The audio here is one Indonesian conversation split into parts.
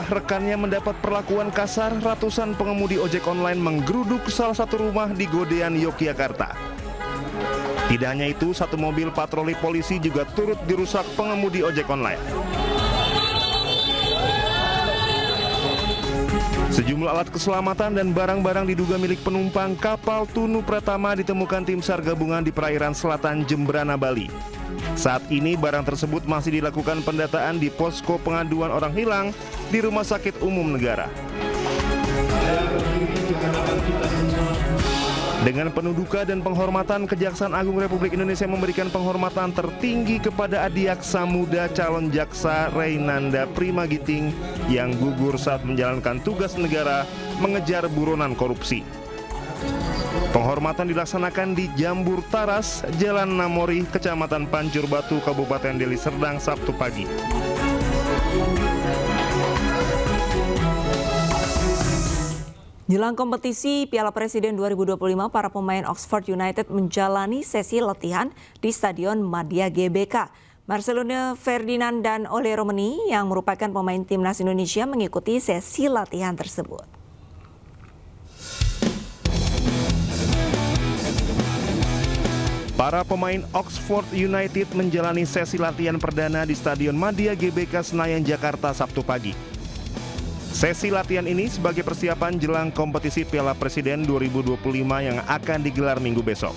rekannya mendapat perlakuan kasar, ratusan pengemudi ojek online menggeruduk salah satu rumah di Godean, Yogyakarta. Tidak hanya itu, satu mobil patroli polisi juga turut dirusak pengemudi ojek online. Sejumlah alat keselamatan dan barang-barang diduga milik penumpang kapal Tunu Pratama ditemukan tim SAR gabungan di perairan selatan Jembrana, Bali. Saat ini barang tersebut masih dilakukan pendataan di posko pengaduan orang hilang di Rumah Sakit Umum Negara. Dengan penuh duka dan penghormatan, Kejaksaan Agung Republik Indonesia memberikan penghormatan tertinggi kepada Adiaksa Muda calon jaksa Reynanda Primagiting yang gugur saat menjalankan tugas negara mengejar buronan korupsi. Penghormatan dilaksanakan di Jambur Taras, Jalan Namori, Kecamatan Pancur Batu, Kabupaten Deli Serdang, Sabtu pagi. Jelang kompetisi Piala Presiden 2025, para pemain Oxford United menjalani sesi latihan di Stadion Madia GBK. Marcelino Ferdinand dan Ole Romeni yang merupakan pemain timnas Indonesia mengikuti sesi latihan tersebut. Para pemain Oxford United menjalani sesi latihan perdana di Stadion Madia GBK Senayan, Jakarta, Sabtu pagi. Sesi latihan ini sebagai persiapan jelang kompetisi Piala Presiden 2025 yang akan digelar minggu besok.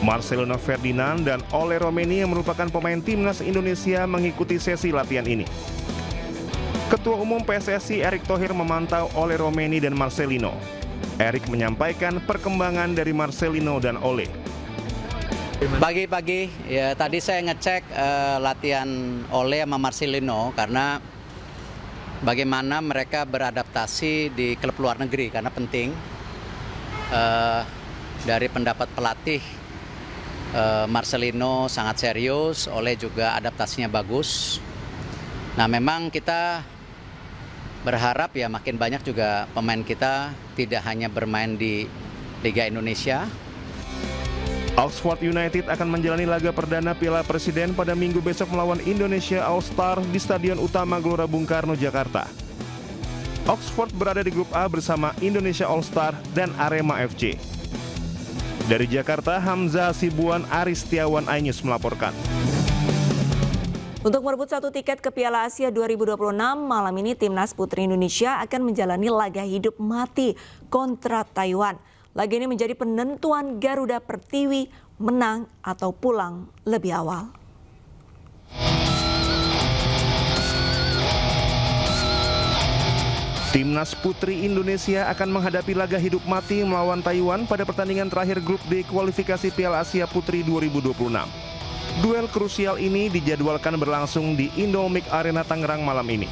Marcelino Ferdinand dan Ole Romeni yang merupakan pemain timnas Indonesia mengikuti sesi latihan ini. Ketua Umum PSSI Erick Thohir memantau Ole Romeni dan Marcelino. Erick menyampaikan perkembangan dari Marcelino dan Ole. Pagi-pagi ya tadi saya ngecek latihan Ole sama Marcelino karena bagaimana mereka beradaptasi di klub luar negeri karena penting. Dari pendapat pelatih Marcelino sangat serius, Ole juga adaptasinya bagus. Nah memang kita berharap ya makin banyak juga pemain kita tidak hanya bermain di Liga Indonesia. Oxford United akan menjalani laga perdana Piala Presiden pada minggu besok melawan Indonesia All-Star di Stadion Utama Gelora Bung Karno, Jakarta. Oxford berada di grup A bersama Indonesia All-Star dan Arema FC. Dari Jakarta, Hamzah Sibuan, Aris Setiawan, iNews melaporkan. Untuk merebut satu tiket ke Piala Asia 2026, malam ini Timnas Putri Indonesia akan menjalani laga hidup mati kontra Taiwan. Laga ini menjadi penentuan Garuda Pertiwi menang atau pulang lebih awal. Timnas Putri Indonesia akan menghadapi laga hidup mati melawan Taiwan pada pertandingan terakhir grup D kualifikasi Piala Asia Putri 2026. Duel krusial ini dijadwalkan berlangsung di Indomik Arena Tangerang malam ini.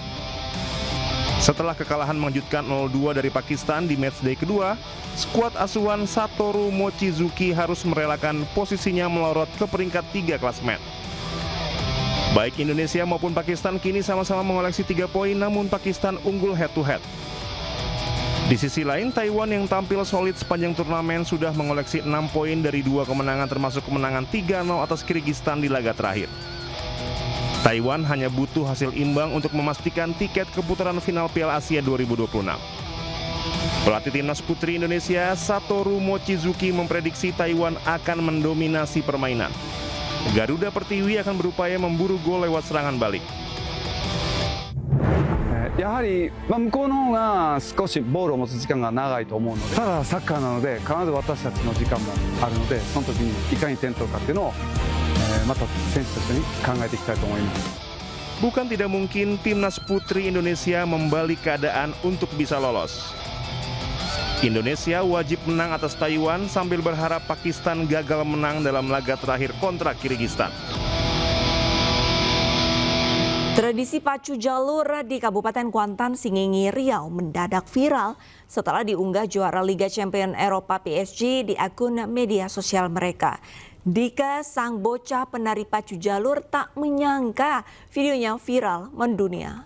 Setelah kekalahan mengejutkan 0-2 dari Pakistan di matchday kedua, skuad asuhan Satoru Mochizuki harus merelakan posisinya melorot ke peringkat 3 klasemen. Baik Indonesia maupun Pakistan kini sama-sama mengoleksi 3 poin, namun Pakistan unggul head-to-head. Di sisi lain, Taiwan yang tampil solid sepanjang turnamen sudah mengoleksi 6 poin dari 2 kemenangan termasuk kemenangan 3-0 atas Kirgistan di laga terakhir. Taiwan hanya butuh hasil imbang untuk memastikan tiket ke putaran final Piala Asia 2026. Pelatih Timnas Putri Indonesia Satoru Mochizuki memprediksi Taiwan akan mendominasi permainan. Garuda Pertiwi akan berupaya memburu gol lewat serangan balik. やはり向こうの方が少しボールを持つ時間が長いと思うので、ただサッカーなので必ず私たちの時間もあるので、その時にいかに点取るかっていうのをまた選手と一緒に考えていきたいと思います。 Bukan tidak mungkin Timnas Putri Indonesia membalik keadaan untuk bisa lolos. Indonesia wajib menang atas Taiwan sambil berharap Pakistan gagal menang dalam laga terakhir kontra Kirgistan. Tradisi pacu jalur di Kabupaten Kuantan, Singingi, Riau mendadak viral setelah diunggah juara Liga Champions Eropa PSG di akun media sosial mereka. Dika, sang bocah penari pacu jalur, tak menyangka videonya viral mendunia.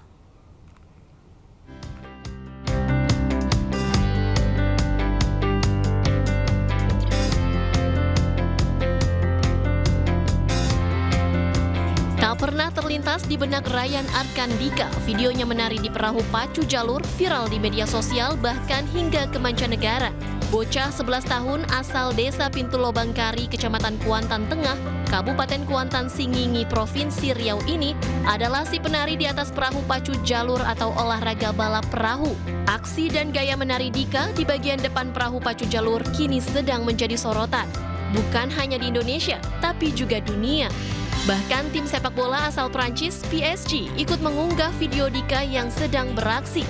Tak pernah terlintas di benak Ryan Arkandika. Videonya menari di perahu pacu jalur viral di media sosial bahkan hingga ke mancanegara. Bocah 11 tahun asal desa Pintu Lobang Kari, Kecamatan Kuantan Tengah, Kabupaten Kuantan Singingi, Provinsi Riau ini adalah si penari di atas perahu pacu jalur atau olahraga balap perahu. Aksi dan gaya menari Dika di bagian depan perahu pacu jalur kini sedang menjadi sorotan. Bukan hanya di Indonesia, tapi juga dunia. Bahkan tim sepak bola asal Prancis, PSG, ikut mengunggah video Dika yang sedang beraksi.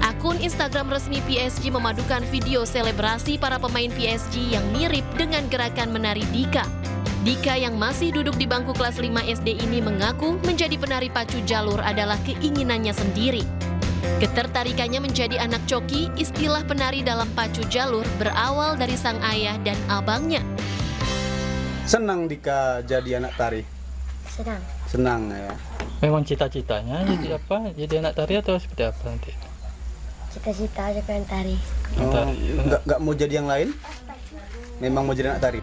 Akun Instagram resmi PSG memadukan video selebrasi para pemain PSG yang mirip dengan gerakan menari Dika. Dika yang masih duduk di bangku kelas 5 SD ini mengaku menjadi penari pacu jalur adalah keinginannya sendiri. Ketertarikannya menjadi anak coki, istilah penari dalam pacu jalur berawal dari sang ayah dan abangnya. Senang Dika jadi anak tari? Senang. Senang ya. Memang cita-citanya jadi apa? Jadi anak tari atau seperti apa nanti? Cita-cita aja pengen tari. Nggak mau jadi yang lain? Memang mau jadi anak tari?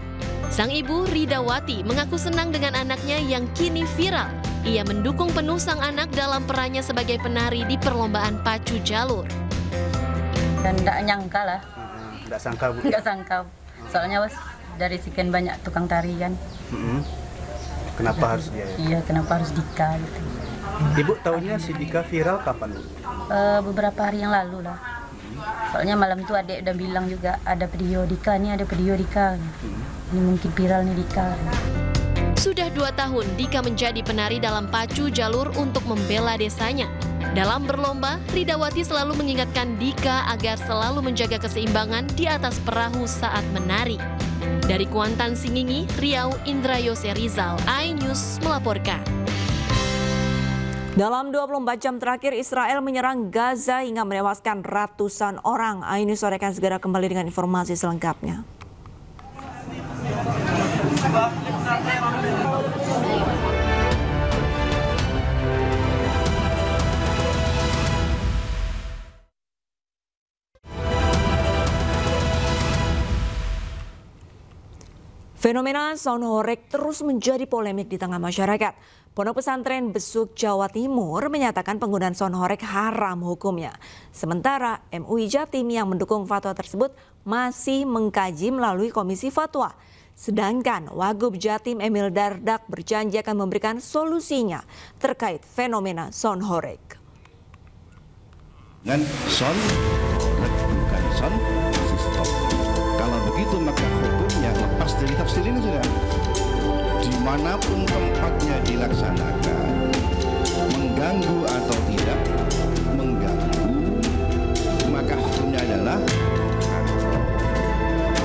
Sang ibu Ridawati mengaku senang dengan anaknya yang kini viral. Ia mendukung penuh sang anak dalam perannya sebagai penari di perlombaan pacu jalur. Dan tidak nyangka lah. Nggak sangka Bu? Nggak sangka. Soalnya dari sekian banyak tukang tari kan. Kenapa harus dia? Iya, kenapa harus Dika gitu. Ibu tahunya si Dika viral kapan? Beberapa hari yang lalu lah. Soalnya malam itu adik udah bilang juga ada video Dika, nih ada video Dika. Ini mungkin viral nih Dika. Sudah 2 tahun Dika menjadi penari dalam pacu jalur untuk membela desanya. Dalam berlomba, Ridawati selalu mengingatkan Dika agar selalu menjaga keseimbangan di atas perahu saat menari. Dari Kuantan Singingi, Riau, Indra Yose Rizal, iNews melaporkan. Dalam 24 jam terakhir, Israel menyerang Gaza hingga menewaskan ratusan orang. iNews sore akan segera kembali dengan informasi selengkapnya. Fenomena sound horeg terus menjadi polemik di tengah masyarakat. Pondok Pesantren Besuk, Jawa Timur menyatakan penggunaan sound horeg haram hukumnya. Sementara MUI Jatim yang mendukung fatwa tersebut masih mengkaji melalui Komisi Fatwa. Sedangkan Wagub Jatim Emil Dardak berjanji akan memberikan solusinya terkait fenomena sound horeg. Dengan sound, bukan sound, stop. Kalau begitu maka hukumnya lepas dari tafsir ini sudah. Dimanapun tempatnya dilaksanakan, mengganggu atau tidak mengganggu, maka hukumnya adalah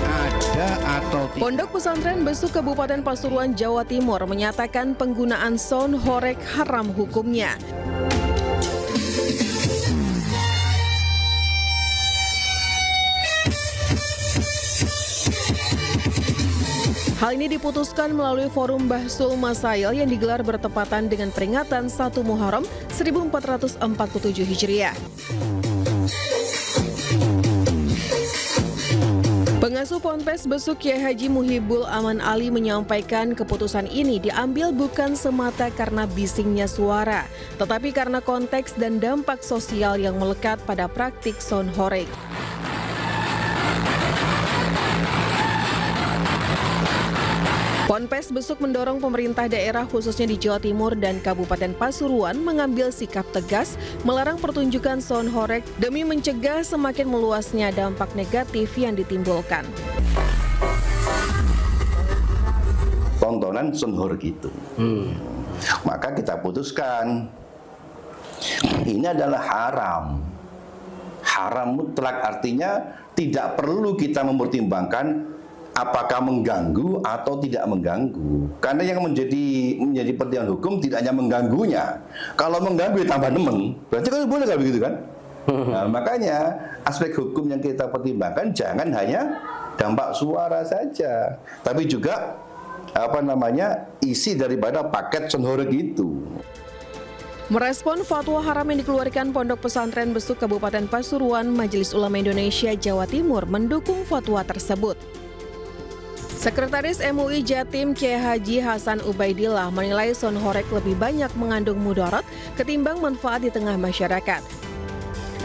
ada atau tidak. Pondok Pesantren Besuk Kabupaten Pasuruan, Jawa Timur menyatakan penggunaan sound horeg haram hukumnya. Hal ini diputuskan melalui forum Bahsul Masail yang digelar bertepatan dengan peringatan 1 Muharram 1447 Hijriah. Pengasuh Ponpes Besuk Kyai Haji Muhibul Aman Ali menyampaikan keputusan ini diambil bukan semata karena bisingnya suara, tetapi karena konteks dan dampak sosial yang melekat pada praktik sound horeg. Ponpes Besuk mendorong pemerintah daerah khususnya di Jawa Timur dan Kabupaten Pasuruan mengambil sikap tegas melarang pertunjukan sound horeg demi mencegah semakin meluasnya dampak negatif yang ditimbulkan. Tontonan sound horeg itu. Maka kita putuskan ini adalah haram. Haram mutlak artinya tidak perlu kita mempertimbangkan apakah mengganggu atau tidak mengganggu. Karena yang menjadi pertimbangan hukum tidak hanya mengganggunya. Kalau mengganggu tambah nemen, berarti kan boleh kalau begitu kan? Nah, makanya aspek hukum yang kita pertimbangkan jangan hanya dampak suara saja, tapi juga isi daripada paket sound horeg itu. Merespon fatwa haram yang dikeluarkan Pondok Pesantren Besuk Kabupaten Pasuruan, Majelis Ulama Indonesia Jawa Timur mendukung fatwa tersebut. Sekretaris MUI Jatim Kiai Haji Hasan Ubaidillah menilai sound horeg lebih banyak mengandung mudarat ketimbang manfaat di tengah masyarakat.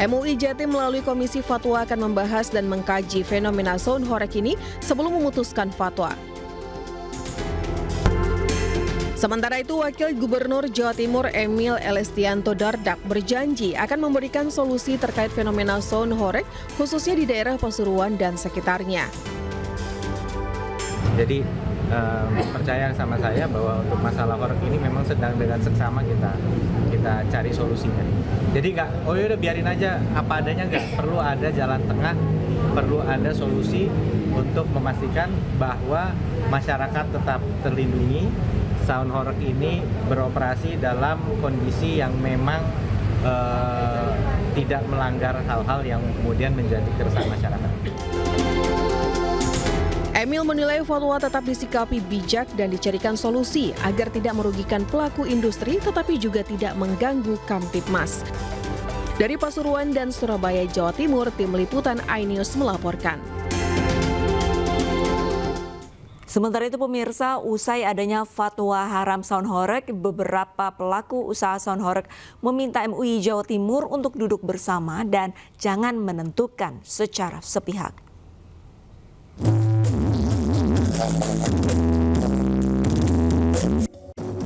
MUI Jatim melalui Komisi Fatwa akan membahas dan mengkaji fenomena sound horeg ini sebelum memutuskan fatwa. Sementara itu, Wakil Gubernur Jawa Timur Emil Elestianto Dardak berjanji akan memberikan solusi terkait fenomena sound horeg khususnya di daerah Pasuruan dan sekitarnya. Jadi percaya sama saya bahwa untuk masalah horeg ini memang sedang dengan seksama kita cari solusinya. Jadi nggak, oh yaudah biarin aja apa adanya, nggak perlu ada jalan tengah, perlu ada solusi untuk memastikan bahwa masyarakat tetap terlindungi. Sound horeg ini beroperasi dalam kondisi yang memang tidak melanggar hal-hal yang kemudian menjadi keresahan masyarakat. Emil menilai fatwa tetap disikapi bijak dan dicarikan solusi agar tidak merugikan pelaku industri tetapi juga tidak mengganggu Kamtibmas. Dari Pasuruan dan Surabaya, Jawa Timur, Tim Liputan iNews melaporkan. Sementara itu pemirsa, usai adanya fatwa haram sound horeg, beberapa pelaku usaha sound horeg meminta MUI Jawa Timur untuk duduk bersama dan jangan menentukan secara sepihak.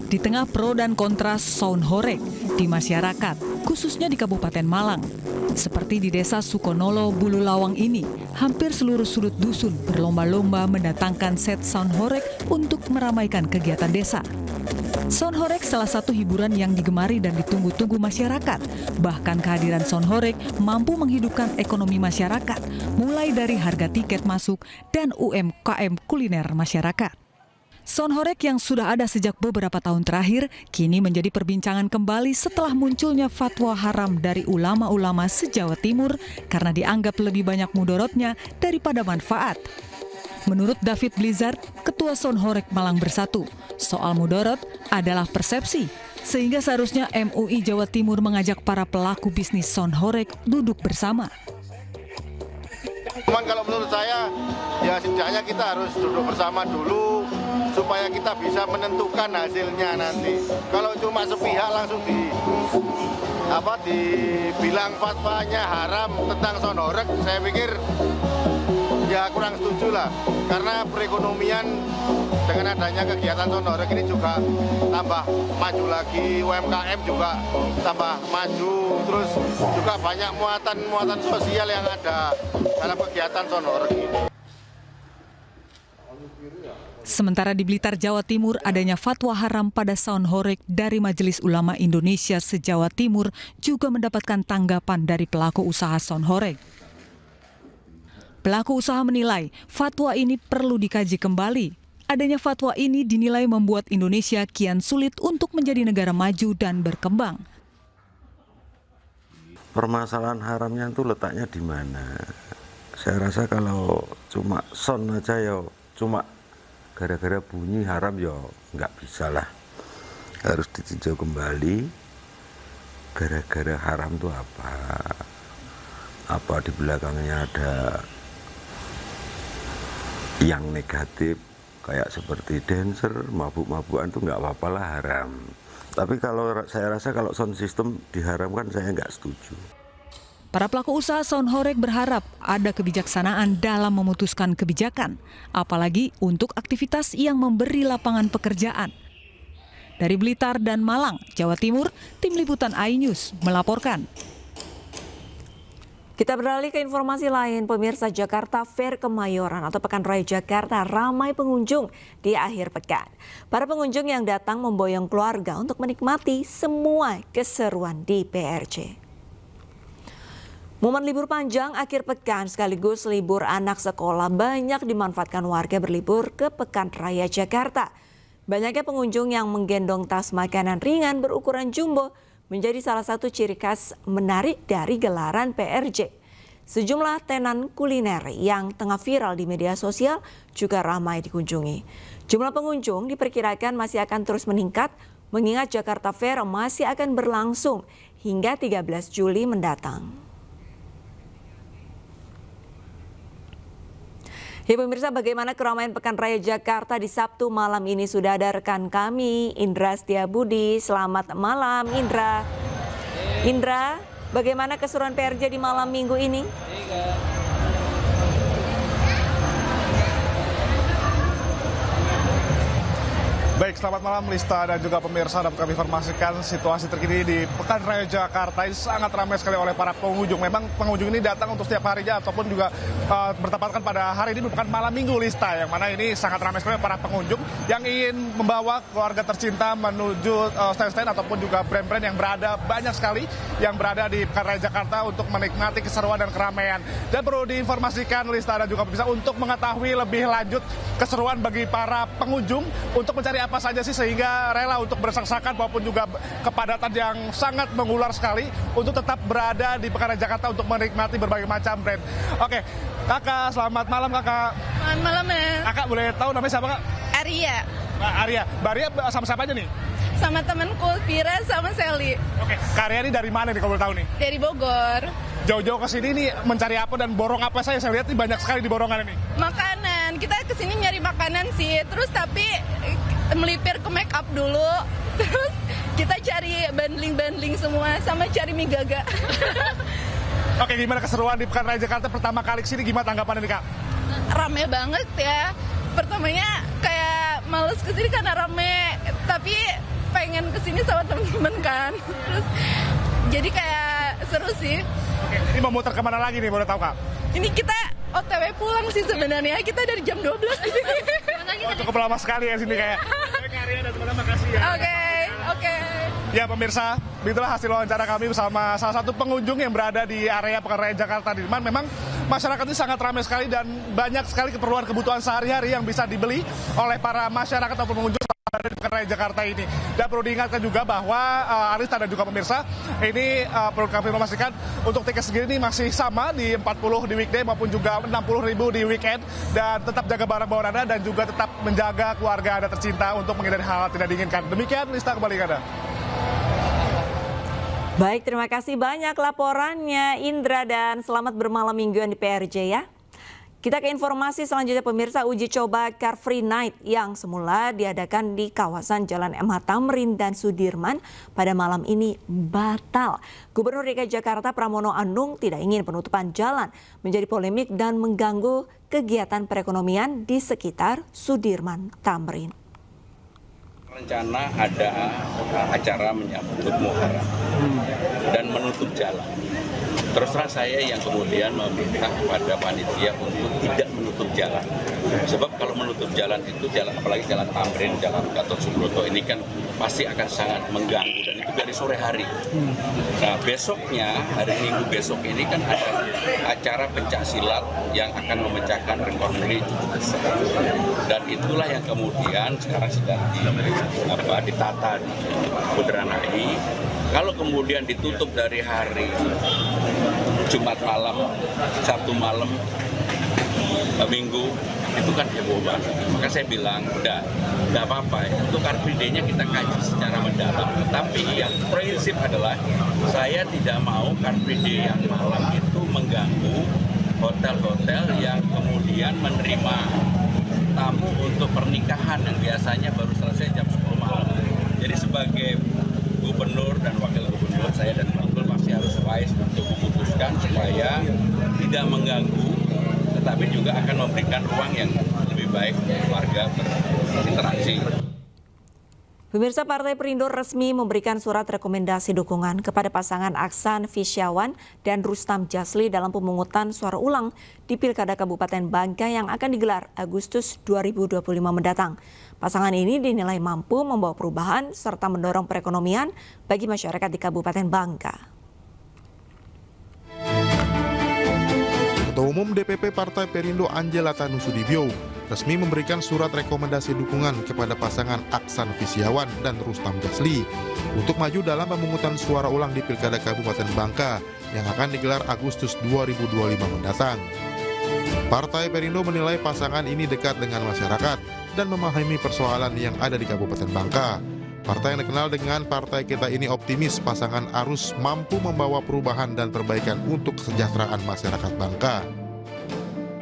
Di tengah pro dan kontra sound horeg di masyarakat, khususnya di Kabupaten Malang, seperti di Desa Sukonolo, Bulu Lawang ini, hampir seluruh sudut dusun berlomba-lomba mendatangkan set sound horeg untuk meramaikan kegiatan desa. Sound horeg salah satu hiburan yang digemari dan ditunggu-tunggu masyarakat. Bahkan kehadiran sound horeg mampu menghidupkan ekonomi masyarakat, mulai dari harga tiket masuk dan UMKM kuliner masyarakat. Sound horeg yang sudah ada sejak beberapa tahun terakhir kini menjadi perbincangan kembali setelah munculnya fatwa haram dari ulama-ulama se-Jawa Timur karena dianggap lebih banyak mudorotnya daripada manfaat. Menurut David Blizzard, Ketua Sound horeg Malang Bersatu, soal mudorot adalah persepsi, sehingga seharusnya MUI Jawa Timur mengajak para pelaku bisnis sound horeg duduk bersama. Cuman kalau menurut saya, ya setidaknya kita harus duduk bersama dulu supaya kita bisa menentukan hasilnya nanti. Kalau cuma sepihak langsung dibilang fatwanya haram tentang sound horeg, saya pikir ya kurang setuju lah. Karena perekonomian dengan adanya kegiatan sound horeg ini juga tambah maju lagi, UMKM juga tambah maju, terus juga banyak muatan sosial yang ada dalam kegiatan sound horeg ini. Sementara di Blitar, Jawa Timur, adanya fatwa haram pada sound horeg dari Majelis Ulama Indonesia se-Jawa Timur juga mendapatkan tanggapan dari pelaku usaha sound horeg. Pelaku usaha menilai fatwa ini perlu dikaji kembali. Adanya fatwa ini dinilai membuat Indonesia kian sulit untuk menjadi negara maju dan berkembang. Permasalahan haramnya itu letaknya di mana? Saya rasa kalau cuma sound aja ya cuma gara-gara bunyi haram ya nggak bisa lah. Harus ditinjau kembali gara-gara haram itu apa? Apa di belakangnya ada yang negatif kayak seperti dancer, mabuk-mabukan itu nggak apa-apa lah haram. Tapi kalau saya rasa kalau sound system diharamkan saya nggak setuju. Para pelaku usaha sound horeg berharap ada kebijaksanaan dalam memutuskan kebijakan, apalagi untuk aktivitas yang memberi lapangan pekerjaan. Dari Blitar dan Malang, Jawa Timur, Tim Liputan iNews melaporkan. Kita beralih ke informasi lain, pemirsa. Jakarta Fair Kemayoran atau Pekan Raya Jakarta ramai pengunjung di akhir pekan. Para pengunjung yang datang memboyong keluarga untuk menikmati semua keseruan di PRJ. Momen libur panjang akhir pekan sekaligus libur anak sekolah banyak dimanfaatkan warga berlibur ke Pekan Raya Jakarta. Banyaknya pengunjung yang menggendong tas makanan ringan berukuran jumbo menjadi salah satu ciri khas menarik dari gelaran PRJ. Sejumlah tenan kuliner yang tengah viral di media sosial juga ramai dikunjungi. Jumlah pengunjung diperkirakan masih akan terus meningkat mengingat Jakarta Fair masih akan berlangsung hingga 13 Juli mendatang. Ya pemirsa, bagaimana keramaian Pekan Raya Jakarta di Sabtu malam ini? Sudah ada rekan kami, Indra Setiabudi. Selamat malam, Indra. Indra, bagaimana keseruan PRJ di malam minggu ini? Baik, selamat malam Lista dan juga pemirsa. Dapat kami informasikan situasi terkini di Pekan Raya Jakarta ini sangat ramai sekali oleh para pengunjung. Memang pengunjung ini datang untuk setiap harinya ataupun juga bertepatan pada hari ini merupakan malam minggu, Lista, yang mana ini sangat ramai sekali para pengunjung yang ingin membawa keluarga tercinta menuju stand-stand ataupun juga brand-brand yang berada banyak sekali yang berada di Pekan Raya Jakarta untuk menikmati keseruan dan keramaian. Dan perlu diinformasikan, Lista dan juga pemirsa, untuk mengetahui lebih lanjut keseruan bagi para pengunjung untuk mencari apa saja sih sehingga rela untuk berdesak-desakan maupun juga kepadatan yang sangat mengular sekali untuk tetap berada di Pekan Raya Jakarta untuk menikmati berbagai macam brand. Oke, Kakak, selamat malam Kakak. Selamat malam, Men. Kakak boleh tahu namanya siapa, Kak? Arya. Mbak Arya. Mbak Arya sama siapa aja nih? Sama temanku, Pira sama Sally. Oke, Kak Arya ini dari mana nih kalau boleh tahu nih? Dari Bogor. Jauh-jauh ke sini nih mencari apa dan borong apa saya lihat nih banyak sekali di borongan ini. Makanan. Kita kesini nyari makanan sih. Terus tapi melipir ke make up dulu. Terus kita cari bundling-bundling semua sama cari mie gaga. Oke, gimana keseruan di Pekan Raya Jakarta pertama kali kesini, gimana tanggapannya nih, Kak? Rame banget ya. Pertamanya kayak males kesini karena rame, tapi pengen kesini sama temen-temen kan. Terus jadi kayak seru sih. Oke, ini mau muter kemana lagi nih, boleh tahu, Kak? Ini kita OTW pulang sih sebenarnya. Kita dari jam 12 di sini. Oh, cukup lama sekali ya sini kayak. Oke, Arya dan teman-teman, makasih ya. Oke. Ya pemirsa, begitulah hasil wawancara kami bersama salah satu pengunjung yang berada di area Pekan Raya Jakarta. Di mana memang masyarakat ini sangat ramai sekali dan banyak sekali keperluan kebutuhan sehari-hari yang bisa dibeli oleh para masyarakat atau pengunjung di Pekan Raya Jakarta ini. Dan perlu diingatkan juga bahwa Arista dan juga pemirsa, ini perlu kami informasikan untuk tiket segini masih sama di 40 di weekday maupun juga 60.000 di weekend, dan tetap jaga barang bawaan Anda dan juga tetap menjaga keluarga Anda tercinta untuk menghindari hal-hal tidak diinginkan. Demikian, Lista, kembali ke Anda. Baik, terima kasih banyak laporannya Indra dan selamat bermalam mingguan di PRJ ya. Kita ke informasi selanjutnya pemirsa. Uji coba Car Free Night yang semula diadakan di kawasan Jalan MH Tamrin dan Sudirman pada malam ini batal. Gubernur DKI Jakarta Pramono Anung tidak ingin penutupan jalan menjadi polemik dan mengganggu kegiatan perekonomian di sekitar Sudirman Tamrin. Rencana ada acara menyambut Muharram dan menutup jalan. Terus terang saya yang kemudian meminta kepada panitia untuk tidak menutup jalan. Sebab kalau menutup jalan itu, apalagi jalan Tamrin, jalan Gatot Subroto ini kan pasti akan sangat mengganggu, dan itu dari sore hari. Nah besoknya, hari Minggu besok ini kan ada acara pencak silat yang akan memecahkan rekor muri cukup besar. Dan itulah yang kemudian sekarang sedang ditata di Bundaran HI. Kalau kemudian ditutup dari hari Jumat malam, Sabtu malam, Minggu, itu kan heboh banget. Maka saya bilang, udah apa-apa ya. Untuk Car Free Day-nya kita kaji secara mendalam. Tapi yang prinsip adalah, saya tidak mau Car Free Day yang malam itu mengganggu hotel-hotel yang kemudian menerima tamu untuk pernikahan yang biasanya baru selesai jam 10 malam. Jadi sebagai gubernur dan wakil gubernur, saya dan wakil pasti harus wise untuk memutuskan supaya tidak mengganggu, tetapi juga akan memberikan ruang yang lebih baik warga berinteraksi. Pemirsa, Partai Perindo resmi memberikan surat rekomendasi dukungan kepada pasangan Aksan Fisyawan dan Rustam Jasli dalam pemungutan suara ulang di Pilkada Kabupaten Bangka yang akan digelar Agustus 2025 mendatang. Pasangan ini dinilai mampu membawa perubahan serta mendorong perekonomian bagi masyarakat di Kabupaten Bangka. Ketua Umum DPP Partai Perindo Angela Tanusudibyo resmi memberikan surat rekomendasi dukungan kepada pasangan Aksan Fisyawan dan Rustam Jasli untuk maju dalam pemungutan suara ulang di Pilkada Kabupaten Bangka yang akan digelar Agustus 2025 mendatang. Partai Perindo menilai pasangan ini dekat dengan masyarakat dan memahami persoalan yang ada di Kabupaten Bangka. Partai yang dikenal dengan Partai Kita ini optimis pasangan Arus mampu membawa perubahan dan perbaikan untuk kesejahteraan masyarakat Bangka.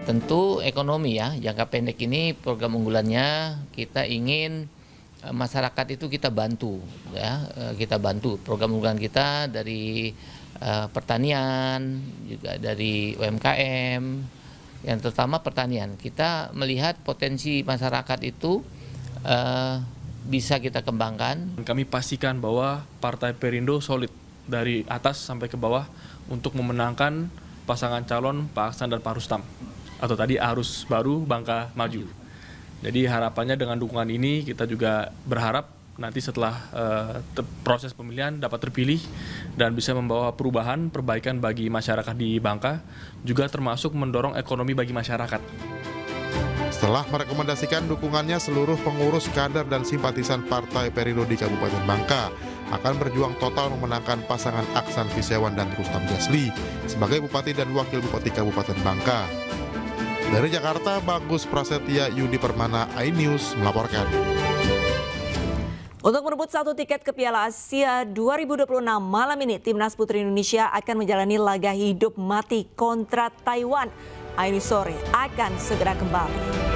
Tentu ekonomi ya, jangka pendek ini program unggulannya kita ingin masyarakat itu kita bantu ya, kita bantu program unggulan kita dari pertanian, juga dari UMKM, yang terutama pertanian. Kita melihat potensi masyarakat itu bisa kita kembangkan. Kami pastikan bahwa Partai Perindo solid dari atas sampai ke bawah untuk memenangkan pasangan calon Pak Aksan dan Pak Rustam, atau tadi Arus Baru Bangka Maju. Jadi harapannya dengan dukungan ini kita juga berharap nanti setelah proses pemilihan dapat terpilih dan bisa membawa perubahan, perbaikan bagi masyarakat di Bangka, juga termasuk mendorong ekonomi bagi masyarakat. Setelah merekomendasikan dukungannya, seluruh pengurus, kader, dan simpatisan Partai Perindo di Kabupaten Bangka akan berjuang total memenangkan pasangan Aksan Fisyawan dan Rustam Jasli sebagai Bupati dan Wakil Bupati Kabupaten Bangka. Dari Jakarta, Bagus Prasetya, Yudi Permana, iNews melaporkan. Untuk merebut satu tiket ke Piala Asia 2026 malam ini, Timnas Putri Indonesia akan menjalani laga hidup mati kontra Taiwan. iNews sore akan segera kembali.